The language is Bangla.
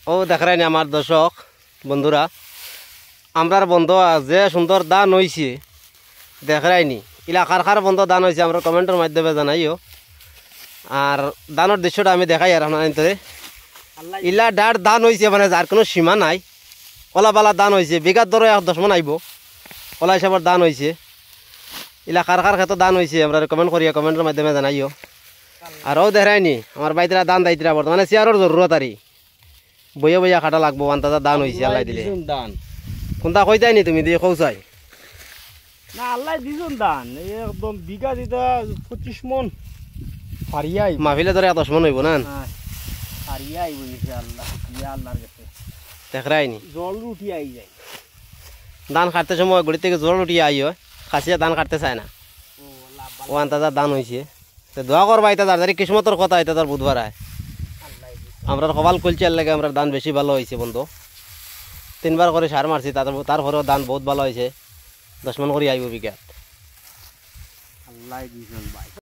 ও দেখারাইনি আমার দর্শক বন্ধুরা, আমরার বন্ধ যে সুন্দর দান হয়েছে দেখারাইনি। ইলা কার কার বন্ধ দান হয়েছে আমরা কমেন্টের মাধ্যমে জানাইও। আর দানের দৃশ্যটা আমি দেখাই আর আপনার ভিতরে ইলা ডার দান হয়েছে, মানে যার কোনো সীমা নাই। কলা বালা দান হয়েছে, বিঘাত ধরে 10 মন আইব কলা হিসাবের দান হয়েছে। ইলা কার কার ক্ষেত্রে দান হয়েছে আমরা কমেন্ট করিয়া কমেন্টের মাধ্যমে জানাইও। আর ও দেখায়নি আমার বাইতরা দান দায়িত্রা বর্তমানে চেয়ারের জরুরত আর বইয়া বইয়া খাটা লাগবো আন্তাজা দান হয়েছে আল্লাহ দিলে। দান কোনটা কই যায়নি তুমি দিয়ে কৌ চাই না আল্লাহ দিছুন দান একদম বিঘা দিতা 25 মন ফারিয়াই মাহফিলে ধরে 10 মন হইব না ফারিয়াই বলিছে আল্লাহ ইয়া আল্লাহর কাছে দেখায়নি। জল উঠি আই যায় ধান কাটতে সময় গড়ি থেকে জল উঠিয়ে আইও, খাসিয়া ধান কাটতে চায় না। ও আন্তাজা দান হয়েছে, তো দোয়া করবা এটা তাড়াতাড়ি কিসমতের কথা, এটা তার বুধবার আয়। আমরা কপাল কলছে লাগে আমরা দান বেশি ভালো হয়েছে বন্ধু। 3 বার করে সার মারছি, তারপরেও দান বহুত ভালো হয়েছে। 10 মন করে আইব বিঘা। আল্লাহ দিছুন ভাই।